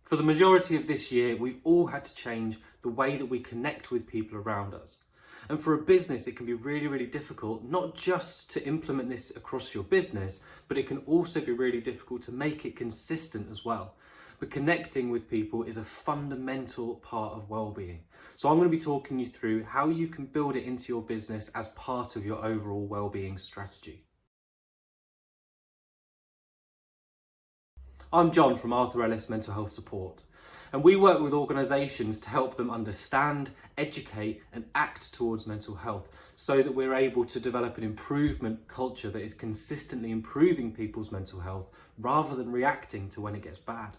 For the majority of this year, we've all had to change the way that we connect with people around us. And for a business, it can be really, really difficult, not just to implement this across your business, but it can also be really difficult to make it consistent as well. But connecting with people is a fundamental part of well-being. So I'm going to be talking you through how you can build it into your business as part of your overall well-being strategy. I'm John from Arthur Ellis Mental Health Support, and we work with organisations to help them understand, educate and act towards mental health so that we're able to develop an improvement culture that is consistently improving people's mental health rather than reacting to when it gets bad.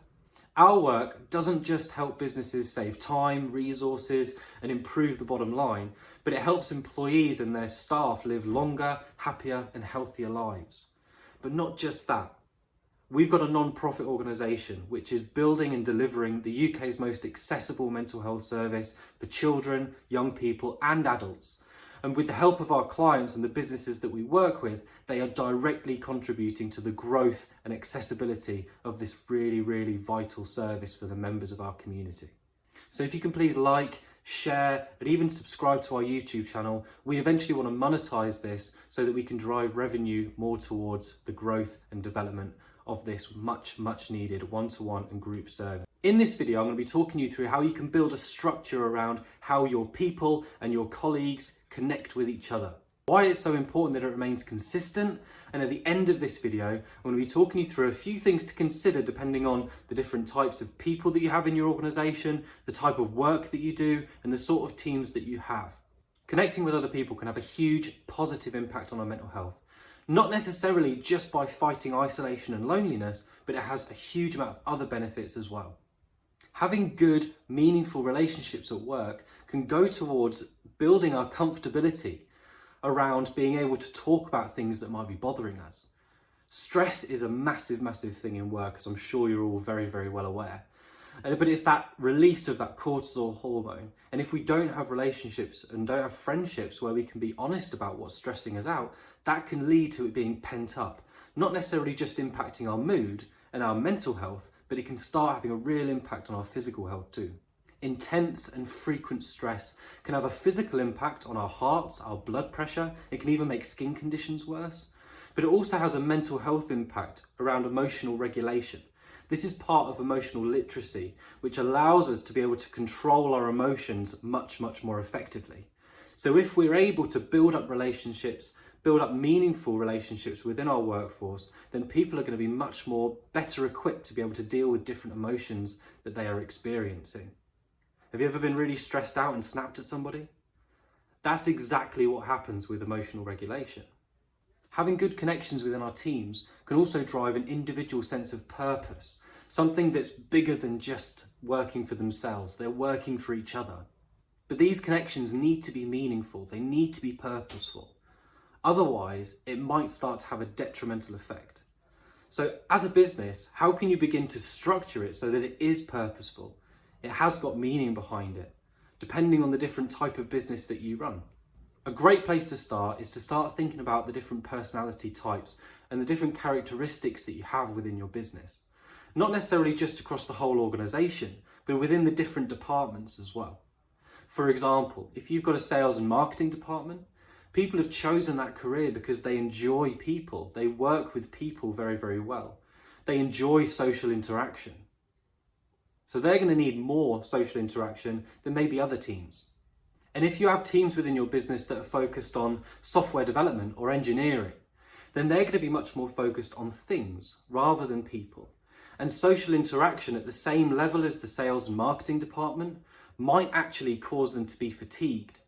Our work doesn't just help businesses save time, resources and improve the bottom line, but it helps employees and their staff live longer, happier and healthier lives. But not just that. We've got a non-profit organisation which is building and delivering the UK's most accessible mental health service for children, young people and adults. And with the help of our clients and the businesses that we work with, they are directly contributing to the growth and accessibility of this really, really vital service for the members of our community. So if you can please like, share and even subscribe to our YouTube channel, we eventually want to monetize this so that we can drive revenue more towards the growth and development of this much needed one-to-one and group service. In this video, I'm going to be talking you through how you can build a structure around how your people and your colleagues connect with each other. Why it's so important that it remains consistent, and at the end of this video, I'm going to be talking you through a few things to consider depending on the different types of people that you have in your organisation, the type of work that you do, and the sort of teams that you have. Connecting with other people can have a huge positive impact on our mental health. Not necessarily just by fighting isolation and loneliness, but it has a huge amount of other benefits as well. Having good, meaningful relationships at work can go towards building our comfortability around being able to talk about things that might be bothering us. Stress is a massive thing in work, as I'm sure you're all very well aware. But it's that release of that cortisol hormone. And if we don't have relationships and don't have friendships where we can be honest about what's stressing us out, that can lead to it being pent up. Not necessarily just impacting our mood and our mental health, but it can start having a real impact on our physical health too. Intense and frequent stress can have a physical impact on our hearts, our blood pressure. It can even make skin conditions worse. But it also has a mental health impact around emotional regulation. This is part of emotional literacy, which allows us to be able to control our emotions much more effectively. So if we're able to build up relationships, build up meaningful relationships within our workforce, then people are going to be much more better equipped to be able to deal with different emotions that they are experiencing. Have you ever been really stressed out and snapped at somebody? That's exactly what happens with emotional regulation. Having good connections within our teams can also drive an individual sense of purpose, something that's bigger than just working for themselves. They're working for each other. But these connections need to be meaningful. They need to be purposeful. Otherwise, it might start to have a detrimental effect. So as a business, how can you begin to structure it so that it is purposeful? It has got meaning behind it, depending on the different type of business that you run. A great place to start is to start thinking about the different personality types and the different characteristics that you have within your business. Not necessarily just across the whole organisation, but within the different departments as well. For example, if you've got a sales and marketing department, people have chosen that career because they enjoy people. They work with people very well. They enjoy social interaction. So they're going to need more social interaction than maybe other teams. And if you have teams within your business that are focused on software development or engineering, then they're going to be much more focused on things rather than people. And social interaction at the same level as the sales and marketing department might actually cause them to be fatigued.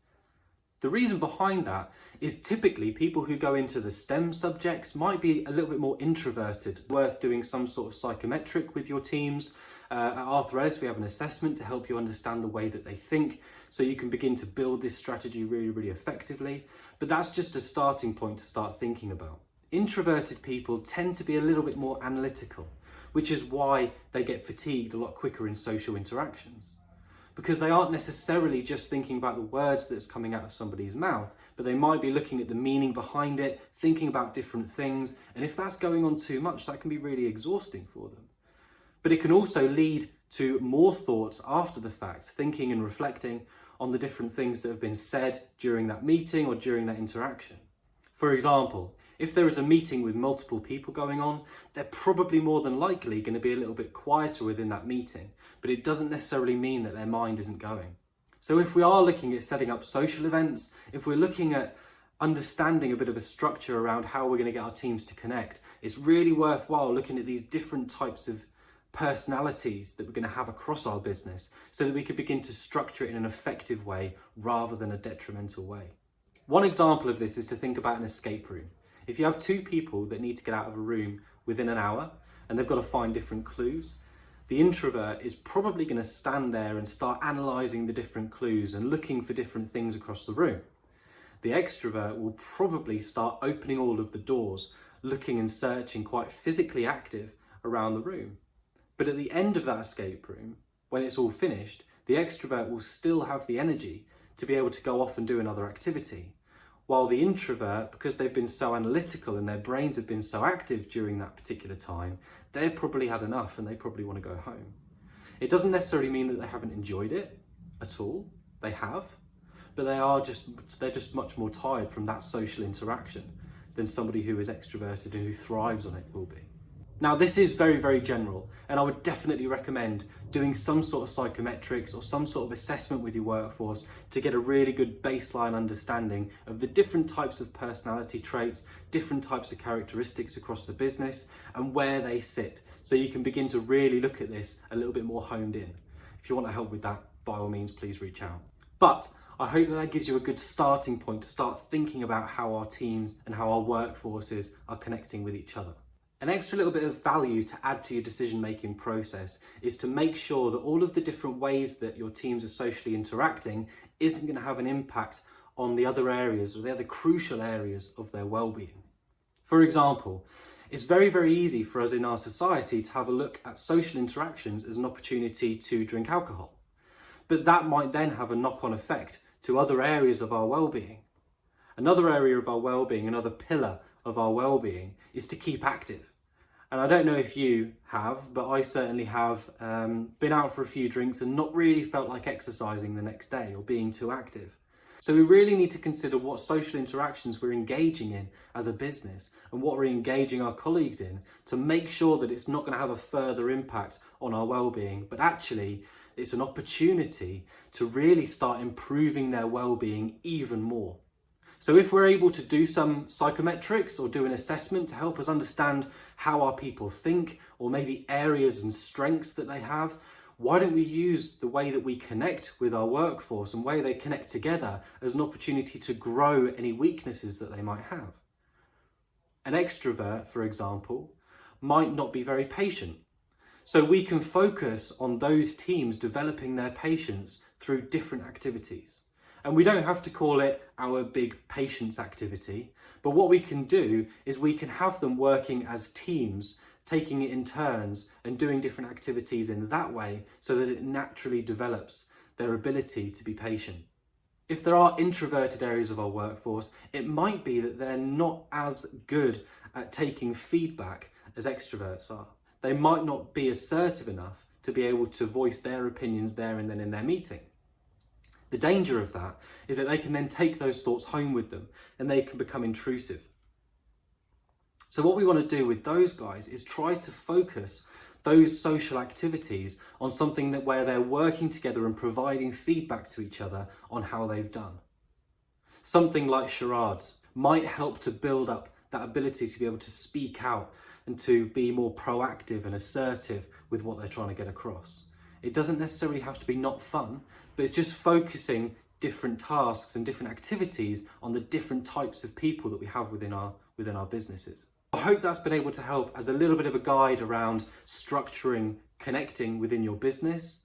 The reason behind that is typically people who go into the STEM subjects might be a little bit more introverted. Worth doing some sort of psychometric with your teams. At Arthur Ellis, we have an assessment to help you understand the way that they think, so you can begin to build this strategy really effectively. But that's just a starting point to start thinking about. Introverted people tend to be a little bit more analytical, which is why they get fatigued a lot quicker in social interactions. Because they aren't necessarily just thinking about the words that's coming out of somebody's mouth, but they might be looking at the meaning behind it, thinking about different things, and if that's going on too much, that can be really exhausting for them. But it can also lead to more thoughts after the fact, thinking and reflecting on the different things that have been said during that meeting or during that interaction. For example, if there is a meeting with multiple people going on, they're probably more than likely going to be a little bit quieter within that meeting, but it doesn't necessarily mean that their mind isn't going. So if we are looking at setting up social events, if we're looking at understanding a bit of a structure around how we're going to get our teams to connect, it's really worthwhile looking at these different types of personalities that we're going to have across our business so that we can begin to structure it in an effective way rather than a detrimental way. One example of this is to think about an escape room. If you have two people that need to get out of a room within an hour and they've got to find different clues, the introvert is probably going to stand there and start analysing the different clues and looking for different things across the room. The extrovert will probably start opening all of the doors, looking and searching, quite physically active around the room. But at the end of that escape room, when it's all finished, the extrovert will still have the energy to be able to go off and do another activity. While the introvert, because they've been so analytical and their brains have been so active during that particular time, they've probably had enough and they probably want to go home. It doesn't necessarily mean that they haven't enjoyed it at all. They have, but they're just much more tired from that social interaction than somebody who is extroverted and who thrives on it will be. Now, this is very, very general, and I would definitely recommend doing some sort of psychometrics or some sort of assessment with your workforce to get a really good baseline understanding of the different types of personality traits, different types of characteristics across the business, and where they sit, so you can begin to really look at this a little bit more honed in. If you want to help with that, by all means, please reach out. But I hope that gives you a good starting point to start thinking about how our teams and how our workforces are connecting with each other. An extra little bit of value to add to your decision-making process is to make sure that all of the different ways that your teams are socially interacting isn't going to have an impact on the other areas or the other crucial areas of their well-being. For example, it's very, very easy for us in our society to have a look at social interactions as an opportunity to drink alcohol. But that might then have a knock-on effect to other areas of our well-being. Another area of our well-being, another pillar of our well-being, is to keep active. And I don't know if you have, but I certainly have been out for a few drinks and not really felt like exercising the next day or being too active. So we really need to consider what social interactions we're engaging in as a business and what we're engaging our colleagues in to make sure that it's not going to have a further impact on our well-being, but actually it's an opportunity to really start improving their well-being even more. So if we're able to do some psychometrics or do an assessment to help us understand how our people think, or maybe areas and strengths that they have, why don't we use the way that we connect with our workforce and way they connect together as an opportunity to grow any weaknesses that they might have? An extrovert, for example, might not be very patient. So we can focus on those teams developing their patience through different activities. And we don't have to call it our big patience activity, but what we can do is we can have them working as teams, taking it in turns and doing different activities in that way so that it naturally develops their ability to be patient. If there are introverted areas of our workforce, it might be that they're not as good at taking feedback as extroverts are. They might not be assertive enough to be able to voice their opinions there and then in their meeting. The danger of that is that they can then take those thoughts home with them and they can become intrusive. So what we want to do with those guys is try to focus those social activities on something that where they're working together and providing feedback to each other on how they've done. Something like charades might help to build up that ability to be able to speak out and to be more proactive and assertive with what they're trying to get across. It doesn't necessarily have to be not fun, but it's just focusing different tasks and different activities on the different types of people that we have within our businesses. I hope that's been able to help as a little bit of a guide around structuring, connecting within your business.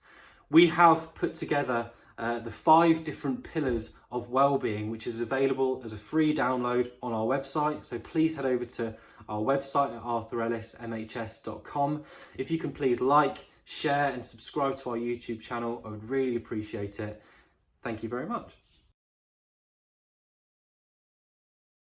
We have put together the 5 different pillars of well-being, which is available as a free download on our website. So please head over to our website at arthurellismhs.com. If you can please like, share and subscribe to our YouTube channel, I would really appreciate it. Thank you very much.